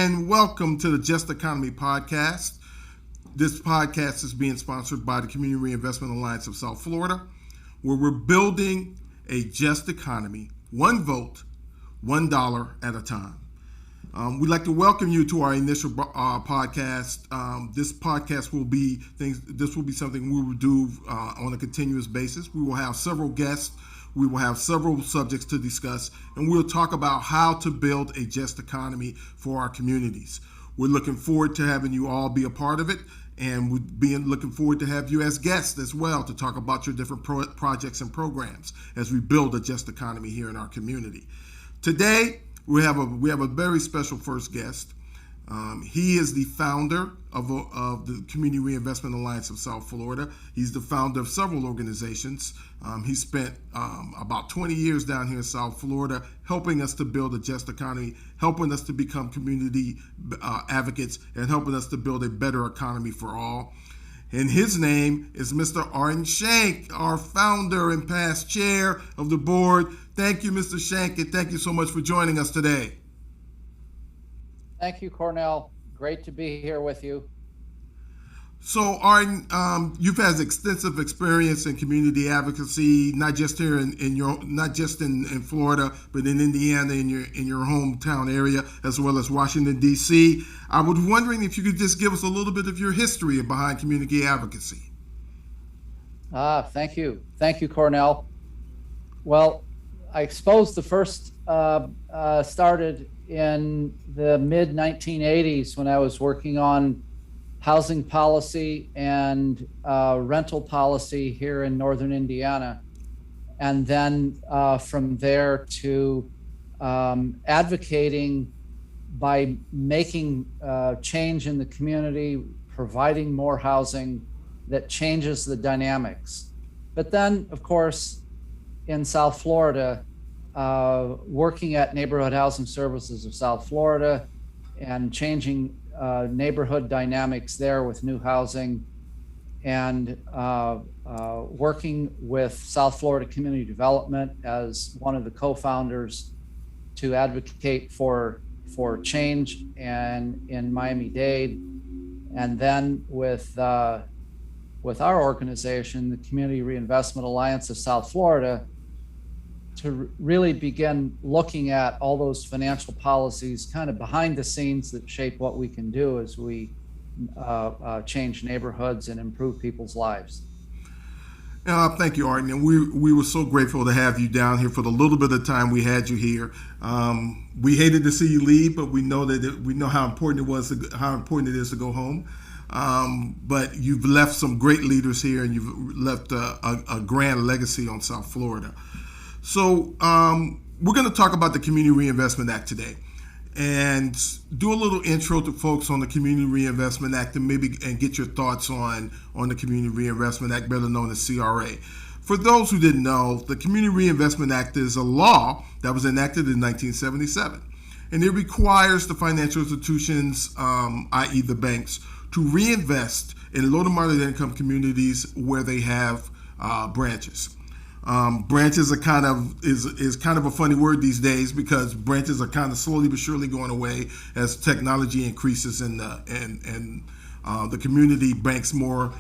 and welcome to the Just Economy podcast. This podcast is being sponsored by the Community Reinvestment Alliance of South Florida, where we're building a just economy, one vote, $1 at a time. We'd like to welcome you to our initial podcast. This podcast will be something we will do on a continuous basis. We will have several guests. We will have several subjects to discuss, and we'll talk about how to build a just economy for our communities. We're looking forward to having you all be a part of it, and we're looking forward to have you as guests as well to talk about your different projects and programs as we build a just economy here in our community. Today, we have a very special first guest. He is the founder of the Community Reinvestment Alliance of South Florida. He's the founder of several organizations. He spent about 20 years down here in South Florida helping us to build a just economy, helping us to become community advocates, and helping us to build a better economy for all. And his name is Mr. Arden Shank, our founder and past chair of the board. Thank you, Mr. Shank, and thank you so much for joining us today. Thank you, Cornell. Great to be here with you. So, Arden, you've had extensive experience in community advocacy, not just here in Florida, but in Indiana, in your hometown area, as well as Washington D.C. I was wondering if you could just give us a little bit of your history behind community advocacy. Thank you, Cornell. Well, I suppose the first started in the mid 1980s when I was working on housing policy and rental policy here in northern Indiana, and then from there to advocating by making change in the community, providing more housing that changes the dynamics. But then, of course, in South Florida, working at Neighborhood Housing Services of South Florida and changing neighborhood dynamics there with new housing, and working with South Florida Community Development as one of the co-founders to advocate for change and in Miami-Dade, and then with our organization, the Community Reinvestment Alliance of South Florida, to really begin looking at all those financial policies kind of behind the scenes that shape what we can do as we change neighborhoods and improve people's lives. Thank you, Arden. And we were so grateful to have you down here for the little bit of time we had you here. We hated to see you leave, but we know how important it is to go home. But you've left some great leaders here, and you've left a grand legacy on South Florida. So we're going to talk about the Community Reinvestment Act today, and do a little intro to folks on the Community Reinvestment Act, and get your thoughts on the Community Reinvestment Act, better known as CRA. For those who didn't know, the Community Reinvestment Act is a law that was enacted in 1977, and it requires the financial institutions, i.e. the banks, to reinvest in low to moderate income communities where they have branches. Branches are kind of a funny word these days, because branches are kind of slowly but surely going away as technology increases and the community banks more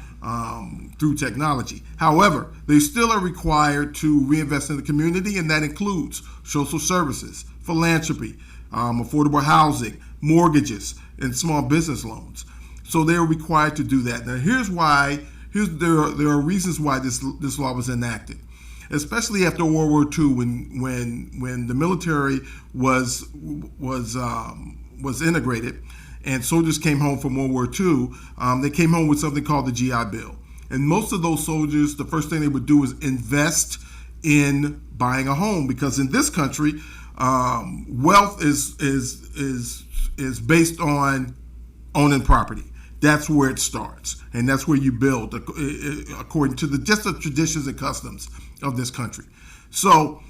through technology. However, they still are required to reinvest in the community, and that includes social services, philanthropy, affordable housing, mortgages, and small business loans. So they're required to do that. Now, there are reasons why this law was enacted. Especially after World War II, when the military was integrated, and soldiers came home from World War II, they came home with something called the GI Bill. And most of those soldiers, the first thing they would do is invest in buying a home, because in this country, wealth is based on owning property. That's where it starts, and that's where you build, according to the traditions and customs of this country. So,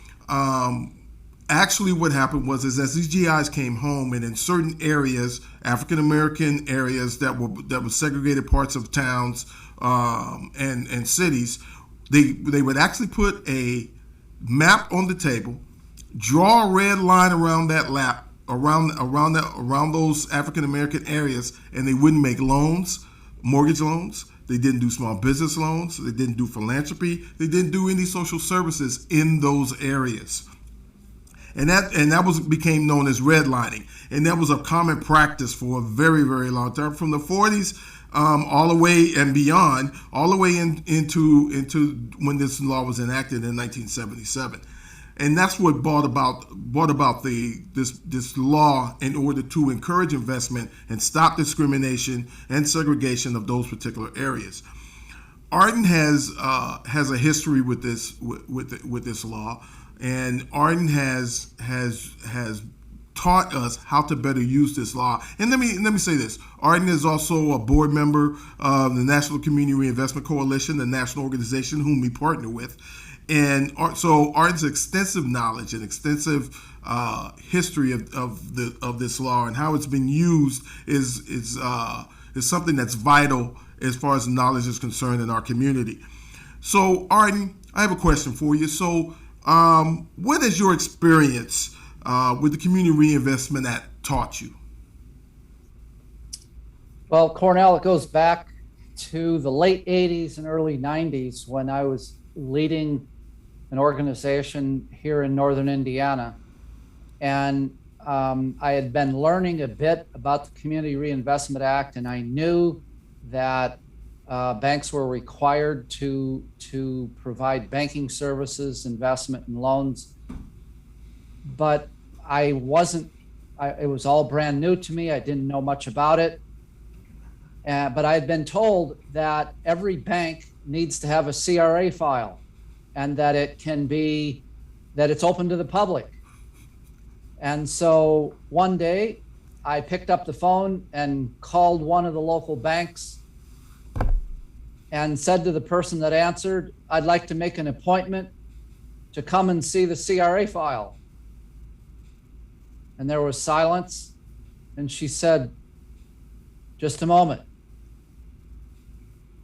actually, what happened was as these GIs came home, and in certain areas, African American areas that were segregated parts of towns and cities, they would actually put a map on the table, draw a red line around that around those African American areas, and they wouldn't make loans, mortgage loans. They didn't do small business loans. They didn't do philanthropy. They didn't do any social services in those areas. And that became known as redlining, and that was a common practice for a very, very long time, from the 40s all the way and beyond, all the way into when this law was enacted in 1977. And that's what brought about this law, in order to encourage investment and stop discrimination and segregation of those particular areas. Arden has a history with this law, and Arden has taught us how to better use this law. And let me say this: Arden is also a board member of the National Community Reinvestment Coalition, the national organization whom we partner with. And so Arden's extensive knowledge and extensive history of this law and how it's been used is something that's vital as far as knowledge is concerned in our community. So Arden, I have a question for you. So what has your experience with the Community Reinvestment Act taught you? Well, Cornell, it goes back to the late 80s and early 90s when I was leading an organization here in northern Indiana. And I had been learning a bit about the Community Reinvestment Act, and I knew that banks were required to provide banking services, investment, and loans. But it was all brand new to me. I didn't know much about it. But I had been told that every bank needs to have a CRA file, and that it's open to the public. And so one day I picked up the phone and called one of the local banks and said to the person that answered, "I'd like to make an appointment to come and see the CRA file." And there was silence. And she said, "Just a moment."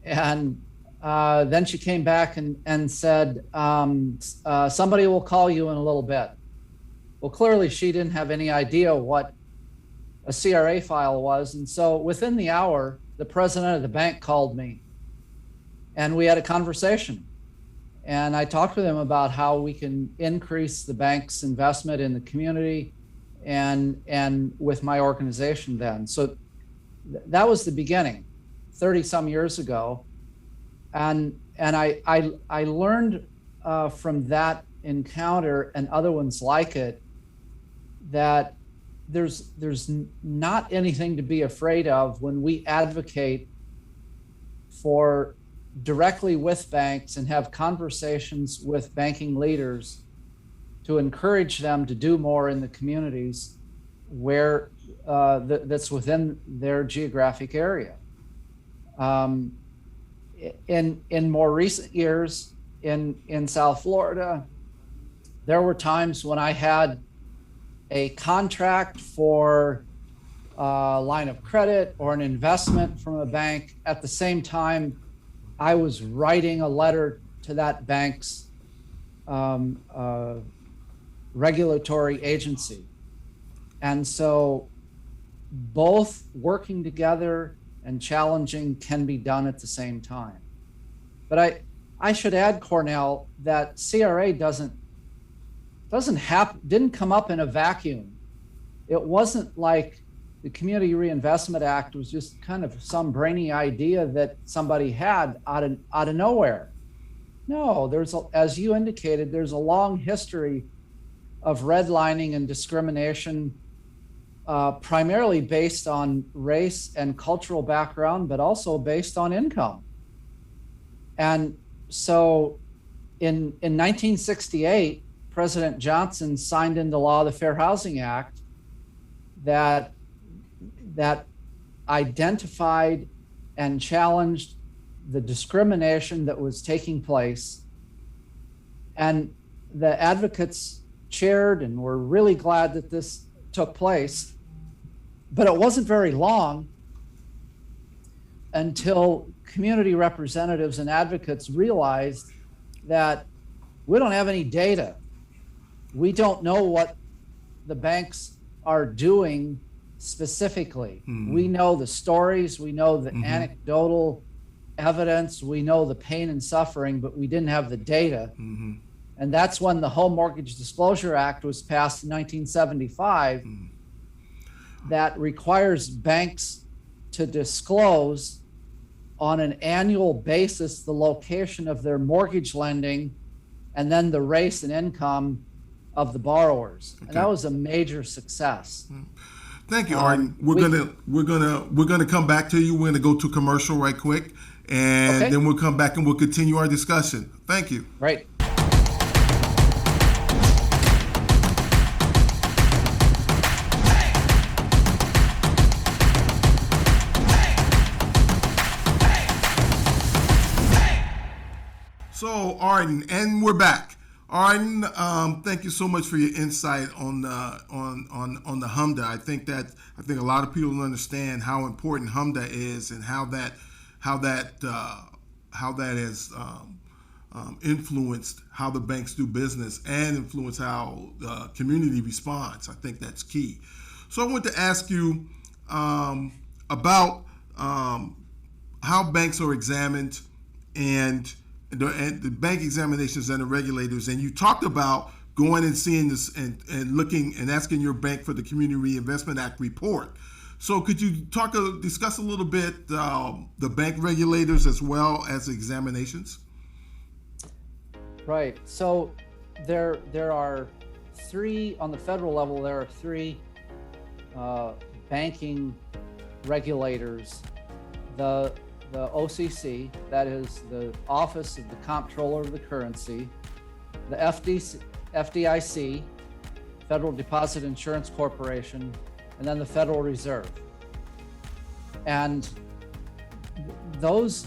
And then she came back and said, "Somebody will call you in a little bit." Well, clearly she didn't have any idea what a CRA file was. And so within the hour, the president of the bank called me and we had a conversation. And I talked with him about how we can increase the bank's investment in the community and with my organization then. So that was the beginning, 30 some years ago. And I learned from that encounter and other ones like it that there's not anything to be afraid of when we advocate for directly with banks and have conversations with banking leaders to encourage them to do more in the communities where that's within their geographic area. In more recent years in South Florida, there were times when I had a contract for a line of credit or an investment from a bank. At the same time, I was writing a letter to that bank's regulatory agency. And so both working together and challenging can be done at the same time. But I should add, Cornell, that CRA didn't come up in a vacuum. It wasn't like the Community Reinvestment Act was just kind of some brainy idea that somebody had out of nowhere. No, as you indicated, there's a long history of redlining and discrimination, primarily based on race and cultural background, but also based on income. And so in 1968, President Johnson signed into law the Fair Housing Act that identified and challenged the discrimination that was taking place. And the advocates chaired and were really glad that this took place. But it wasn't very long until community representatives and advocates realized that we don't have any data. We don't know what the banks are doing specifically. We know the stories, we know the anecdotal evidence, we know the pain and suffering, but we didn't have the data. And that's when the Home Mortgage Disclosure Act was passed in 1975 that requires banks to disclose on an annual basis the location of their mortgage lending and then the race and income of the borrowers. And that was a major success. Thank you, Arden. We're gonna come back to you. We're gonna go to commercial right quick, and then we'll come back and we'll continue our discussion. Thank you. Right. So, Arden, and we're back. Arden, thank you so much for your insight on the HMDA. I think a lot of people don't understand how important HMDA is and how that has influenced how the banks do business and influenced how the community responds. I think that's key. So I want to ask you about how banks are examined and the bank examinations and the regulators. And you talked about going and seeing this and looking and asking your bank for the Community Reinvestment Act report. So could you discuss a little bit the bank regulators as well as examinations? Right. So there are three, on the federal level, there are three banking regulators. The OCC, that is the Office of the Comptroller of the Currency, the FDIC, Federal Deposit Insurance Corporation, and then the Federal Reserve. And those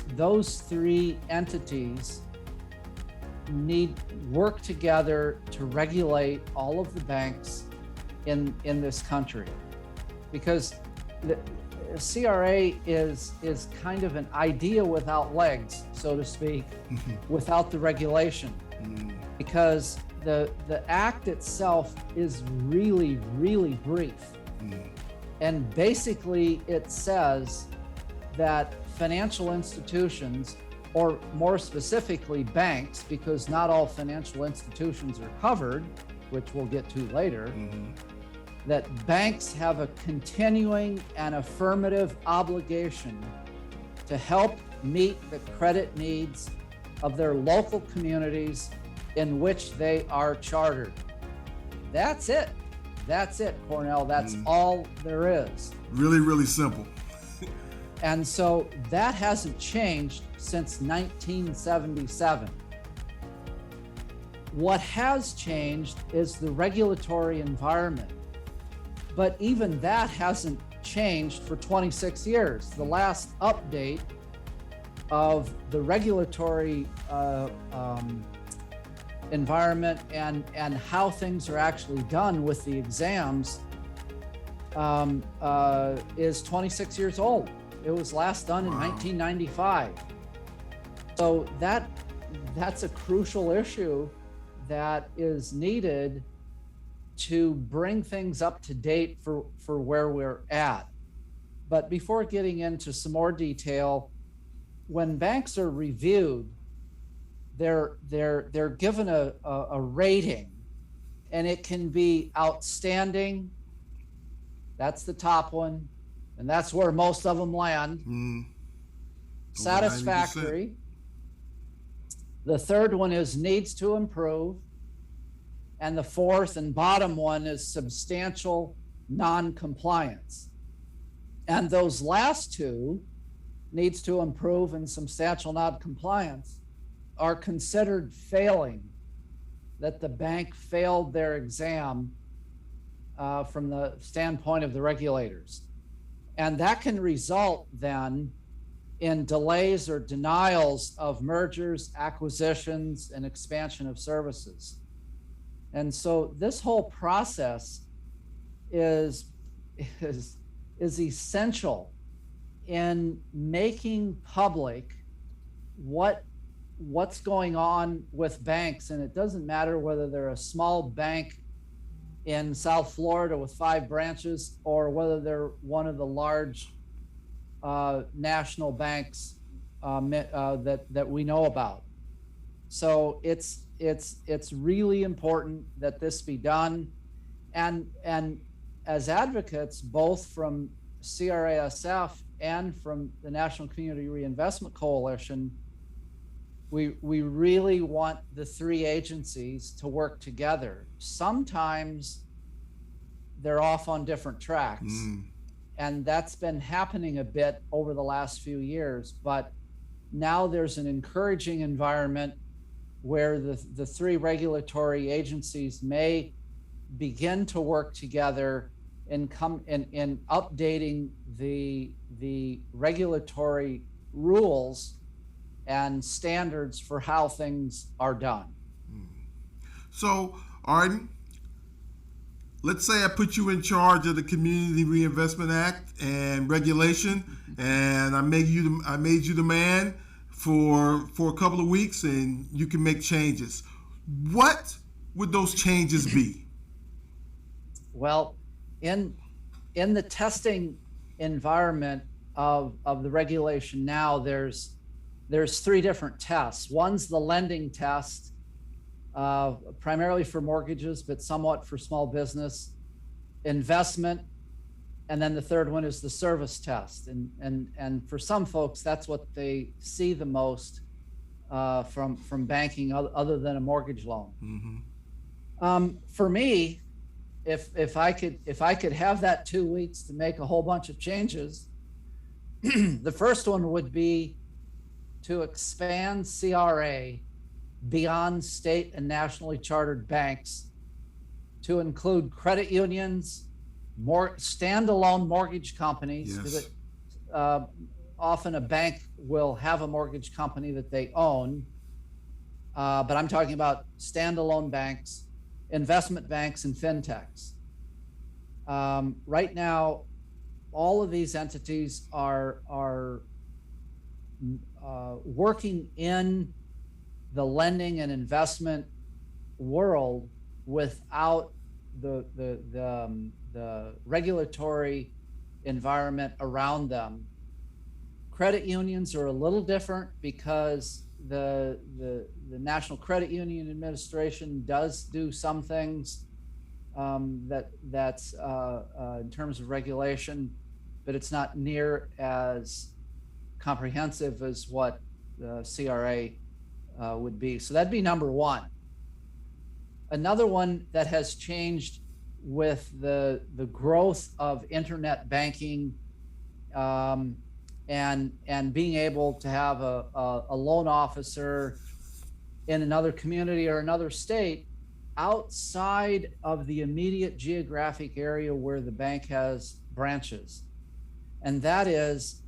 three entities work together to regulate all of the banks in this country, because the CRA is kind of an idea without legs, so to speak, without the regulation, because the act itself is really, really brief. And basically it says that financial institutions, or more specifically banks, because not all financial institutions are covered, which we'll get to later, that banks have a continuing and affirmative obligation to help meet the credit needs of their local communities in which they are chartered. That's it. That's it, Cornell. That's all there is. Really, really simple. And so that hasn't changed since 1977. What has changed is the regulatory environment. But even that hasn't changed for 26 years. The last update of the regulatory environment and how things are actually done with the exams is 26 years old. It was last done in 1995. So that's a crucial issue that is needed to bring things up to date for where we're at. But before getting into some more detail, when banks are reviewed, they're given a rating, and it can be outstanding. That's the top one, and that's where most of them land. Satisfactory. The third one is needs to improve. And the fourth and bottom one is substantial non-compliance. And those last two, needs to improve and substantial non-compliance, are considered failing, that the bank failed their exam from the standpoint of the regulators. And that can result then in delays or denials of mergers, acquisitions, and expansion of services. And so this whole process is essential in making public what's going on with banks. And it doesn't matter whether they're a small bank in South Florida with 5 branches, or whether they're one of the large national banks that we know about. So it's really important that this be done, and as advocates, both from CRASF and from the National Community Reinvestment Coalition, we really want the 3 agencies to work together. Sometimes they're off on different tracks, and that's been happening a bit over the last few years. But now there's an encouraging environment where the 3 regulatory agencies may begin to work together in updating the regulatory rules and standards for how things are done. So, Arden, let's say I put you in charge of the Community Reinvestment Act and regulation, and I made you the man for a couple of weeks, and you can make changes. What would those changes be? Well, in the testing environment of the regulation now, there's 3 different tests. One's the lending test, primarily for mortgages, but somewhat for small business, investment, and then the third one is the service test. And for some folks, that's what they see the most from banking, other than a mortgage loan. For me, if I could have that 2 weeks to make a whole bunch of changes, the first one would be to expand CRA beyond state and nationally chartered banks to include credit unions, more standalone mortgage companies. Yes. Often a bank will have a mortgage company that they own, but I'm talking about standalone banks, investment banks, and fintechs. Right now, all of these entities are working in the lending and investment world without the regulatory environment around them. Credit unions are a little different because the National Credit Union Administration does do some things that's in terms of regulation, but it's not near as comprehensive as what the CRA would be. So that'd be number one. Another one that has changed with the growth of internet banking and being able to have a loan officer in another community or another state outside of the immediate geographic area where the bank has branches. And that is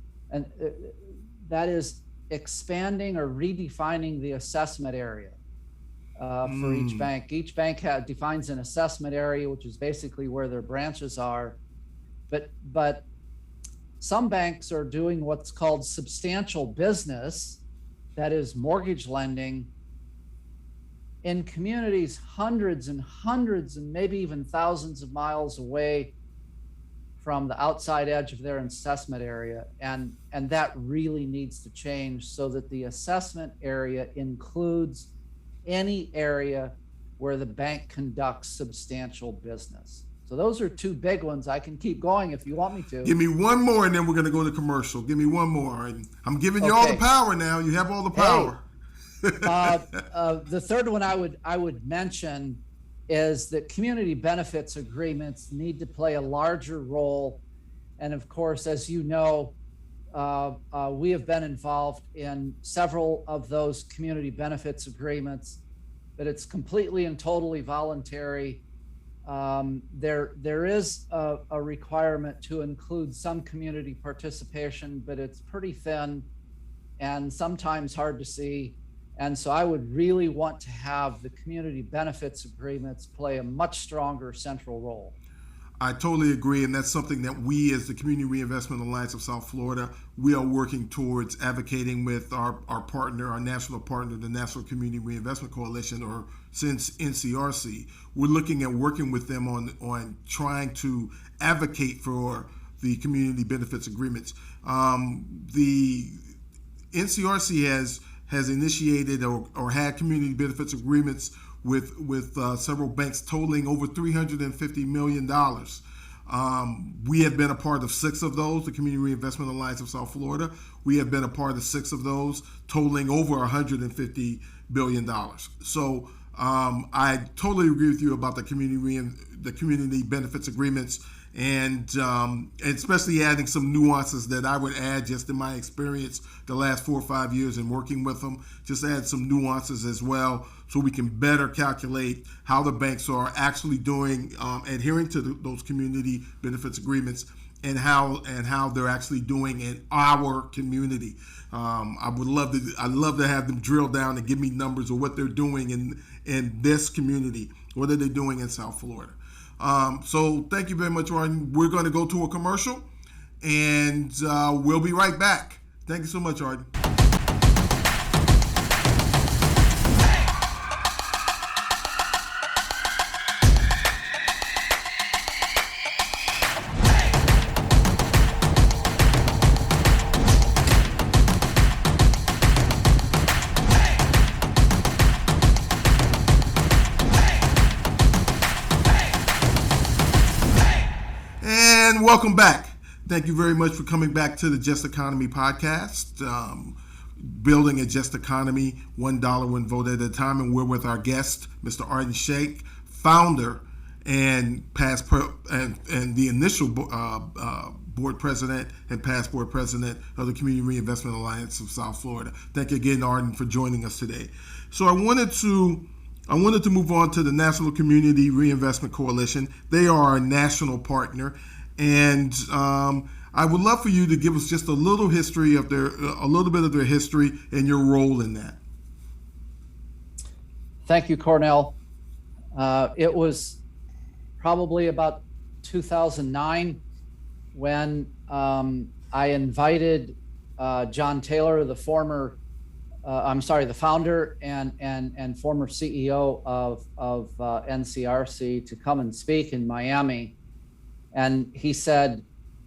expanding or redefining the assessment area for each bank. Each bank defines an assessment area, which is basically where their branches are. But some banks are doing what's called substantial business, that is mortgage lending, in communities hundreds and hundreds and maybe even thousands of miles away from the outside edge of their assessment area. And that really needs to change so that the assessment area includes any area where the bank conducts substantial business. So those are 2 big ones. I can keep going if you want me to. Give me one more, and then we're going to go to commercial. Give me one more. I'm giving you all the power now. You have all the power. The third one I would mention is that community benefits agreements need to play a larger role. And of course, as you know, we have been involved in several of those community benefits agreements, but it's completely and totally voluntary. There is a requirement to include some community participation, but it's pretty thin and sometimes hard to see. And so I would really want to have the community benefits agreements play a much stronger central role. I totally agree, and that's something that we, as the Community Reinvestment Alliance of South Florida, we are working towards advocating with our partner, our national partner, the National Community Reinvestment Coalition, or since NCRC. We're looking at working with them on trying to advocate for the community benefits agreements. The NCRC has initiated or had community benefits agreements with several banks totaling over $350 million. We have been a part of 6 of those, the Community Reinvestment Alliance of South Florida. We have been a part of 6 of those, totaling over $150 billion. So I totally agree with you about the community benefits agreements, and especially adding some nuances that I would add just in my experience the last 4 or 5 years in working with them. Just add some nuances as well, so we can better calculate how the banks are actually doing, adhering to those community benefits agreements, and how they're actually doing in our community. I'd love to have them drill down and give me numbers of what they're doing in this community. What are they doing in South Florida? So thank you very much, Arden. We're going to go to a commercial, and we'll be right back. Thank you so much, Arden. And welcome back. Thank you very much for coming back to the Just Economy podcast, building a just economy, $1 one vote at a time. And we're with our guest, Mr. Arden Sheikh, founder and and the initial board president and past board president of the Community Reinvestment Alliance of South Florida. Thank you again, Arden, for joining us today. So I wanted to move on to the National Community Reinvestment Coalition. They are our national partner, and I would love for you to give us just a little bit of their history and your role in that. Thank you, Cornell. It was probably about 2009 when I invited John Taylor, the founder and former CEO of NCRC, to come and speak in Miami. And he said,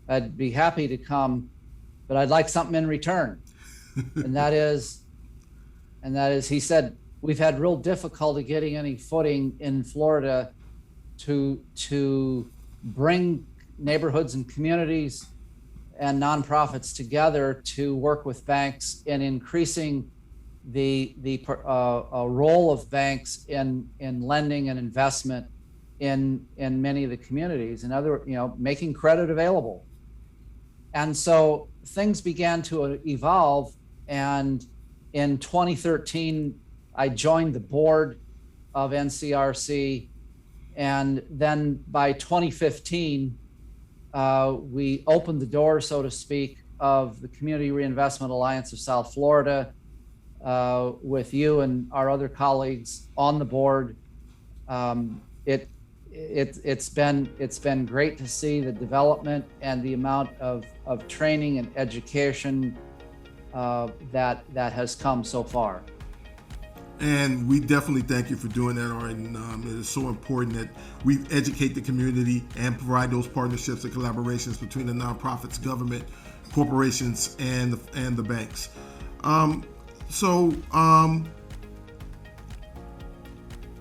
I'd be happy to come, but I'd like something in return. and that is, he said, we've had real difficulty getting any footing in Florida to bring neighborhoods and communities and nonprofits together to work with banks in increasing the role of banks in lending and investment in many of the communities, and making credit available. And so things began to evolve, and in 2013 I joined the board of NCRC, and then by 2015 we opened the door, so to speak, of the Community Reinvestment Alliance of South Florida, with you and our other colleagues on the board. It's been great to see the development and the amount of training and education that has come so far. And we definitely thank you for doing that, Arden. It is so important that we educate the community and provide those partnerships and collaborations between the nonprofits, government, corporations, and the banks. So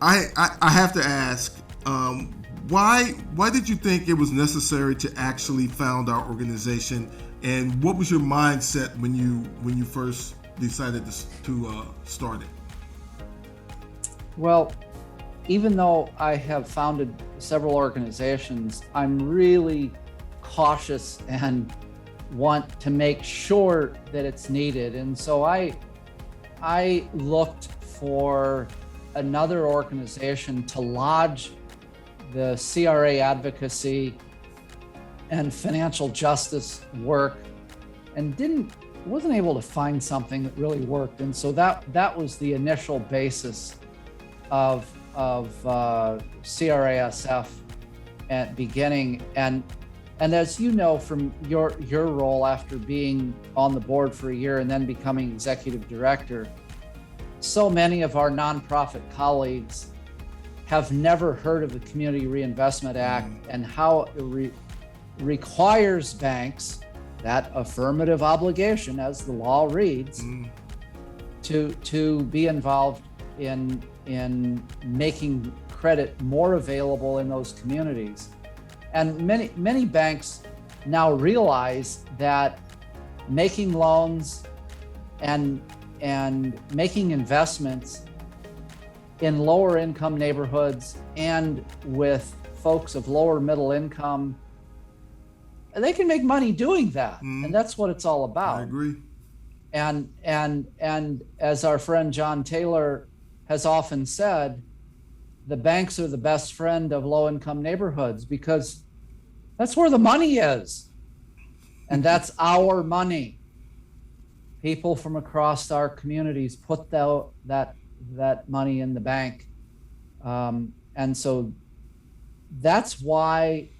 I have to ask, why did you think it was necessary to actually found our organization, and what was your mindset when you first decided to start it? Well, even though I have founded several organizations, I'm really cautious and want to make sure that it's needed. And so I looked for another organization to lodge the CRA advocacy and financial justice work, and wasn't able to find something that really worked. And so that was the initial basis of CRASF. at beginning. And as you know from your role after being on the board for a year and then becoming executive director, so many of our nonprofit colleagues have never heard of the Community Reinvestment Act and how it requires banks, that affirmative obligation as the law reads, to be involved in making credit more available in those communities. And many banks now realize that making loans and making investments in lower income neighborhoods and with folks of lower middle income, they can make money doing that. And that's what it's all about. I agree. And as our friend John Taylor has often said, the banks are the best friend of low income neighborhoods because that's where the money is. And that's our money. People from across our communities put that money in the bank. And so that's why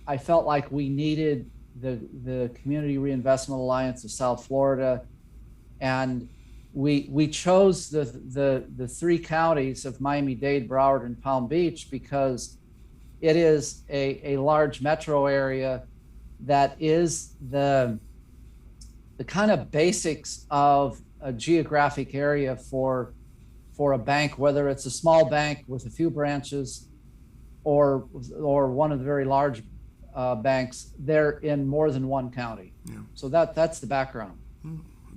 I felt like we needed the Community Reinvestment Alliance of South Florida. And we chose the three counties of Miami-Dade, Broward, and Palm Beach because it is a large metro area that is the kind of basics of a geographic area for a bank, whether it's a small bank with a few branches or one of the very large banks. They're in more than one county. Yeah. So that's the background.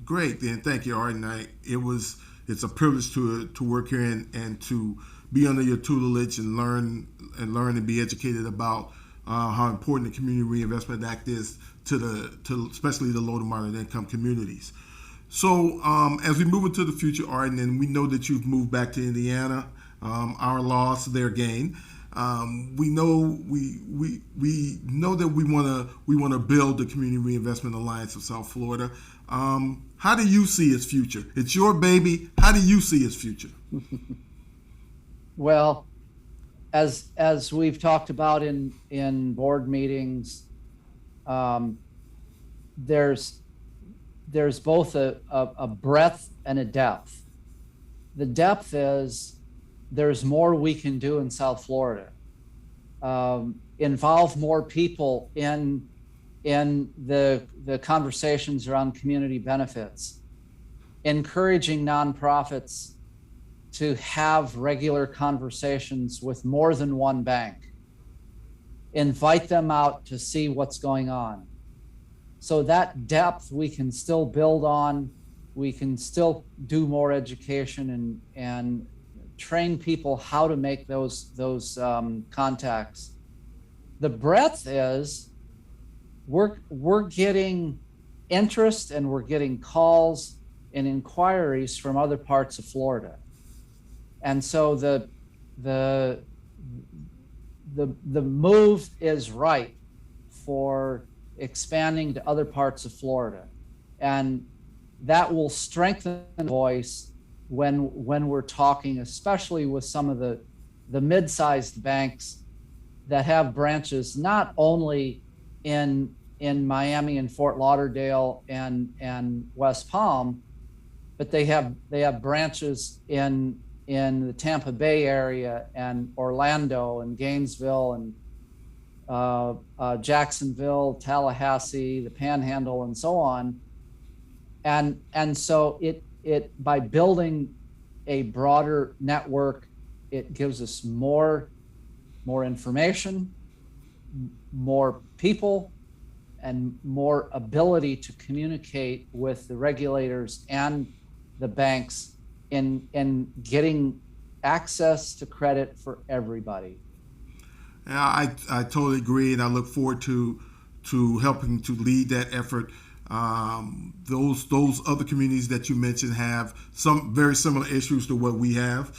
Great, then. Thank you, Art. And it's a privilege to work here and to be under your tutelage and learn and be educated about how important the Community Reinvestment Act is to especially the low to moderate income communities. So as we move into the future, Art, and we know that you've moved back to Indiana, our loss, their gain. We know that we want to build the Community Reinvestment Alliance of South Florida. How do you see its future? It's your baby. How do you see its future? Well, as we've talked about in board meetings, there's both a breadth and a depth. The depth is there's more we can do in South Florida. Involve more people in the conversations around community benefits, encouraging nonprofits to have regular conversations with more than one bank, invite them out to see what's going on. So that depth we can still build on, we can still do more education and train people how to make those contacts. The breadth is we're getting interest and we're getting calls and inquiries from other parts of Florida. And so the move is right for expanding to other parts of Florida. And that will strengthen the voice when we're talking, especially with some of the mid-sized banks that have branches not only in Miami and Fort Lauderdale and West Palm, but they have branches in the Tampa Bay area and Orlando and Gainesville and Jacksonville, Tallahassee, the Panhandle, and so on. And so it by building a broader network, it gives us more information, more people, and more ability to communicate with the regulators and the banks in getting access to credit for everybody. I totally agree, and I look forward to helping to lead that effort. Those other communities that you mentioned have some very similar issues to what we have.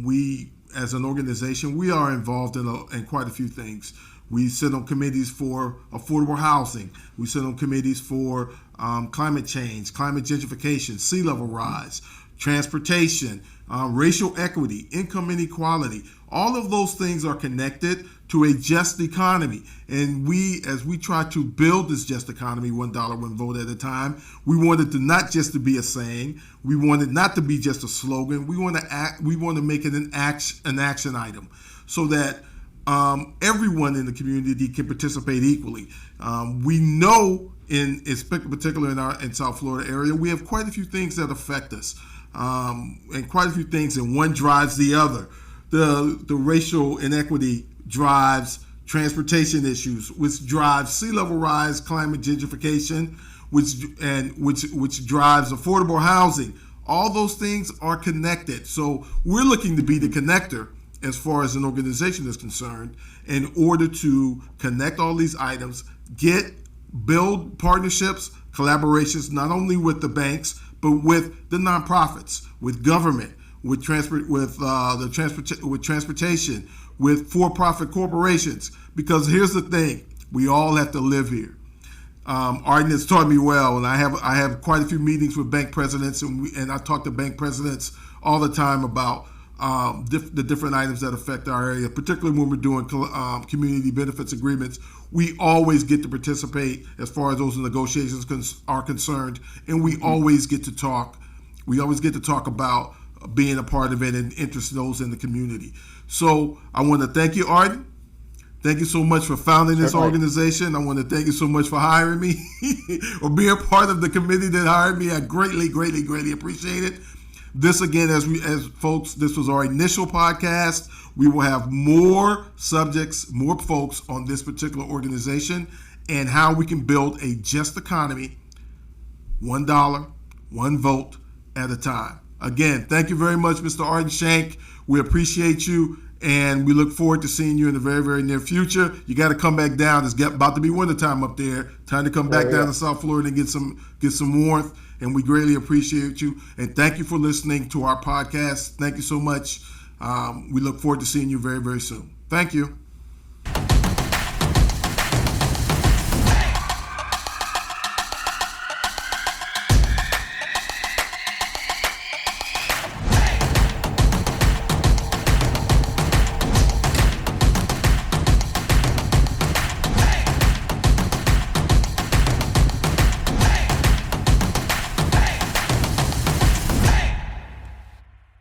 We, as an organization, we are involved in quite a few things. We sit on committees for affordable housing. We sit on committees for climate change, climate gentrification, sea level rise, transportation, racial equity, income inequality. All of those things are connected to a just economy. And as we try to build this just economy, $1, one vote at a time, we want it to not just to be a saying. We want it not to be just a slogan. We want to make it an action item, so that everyone in the community can participate equally. We know, in particular in South Florida area, we have quite a few things that affect us, and quite a few things, and one drives the other. The racial inequity drives transportation issues, which drives sea level rise, climate gentrification, which drives affordable housing. All those things are connected. So we're looking to be the connector as far as an organization is concerned, in order to connect all these items, build partnerships, collaborations, not only with the banks, but with the nonprofits, with government, with transportation, with for-profit corporations. Because here's the thing: we all have to live here. Arden has taught me well, and I have quite a few meetings with bank presidents, and I talk to bank presidents all the time about the different items that affect our area, particularly when we're doing community benefits agreements. We always get to participate as far as those negotiations are concerned, and we always get to talk. We always get to talk about being a part of it and interest those in the community. So I want to thank you, Arden. Thank you so much for founding this organization. I want to thank you so much for hiring me or being part of the committee that hired me. I greatly, greatly, greatly appreciate it. This again, as folks, this was our initial podcast. We will have more subjects, more folks on this particular organization and how we can build a just economy, $1, one vote at a time. Again, thank you very much, Mr. Arden Shank. We appreciate you, and we look forward to seeing you in the very, very near future. You got to come back down. It's about to be wintertime up there. Time to come back down to South Florida and get some warmth. And we greatly appreciate you. And thank you for listening to our podcast. Thank you so much. We look forward to seeing you very, very soon. Thank you.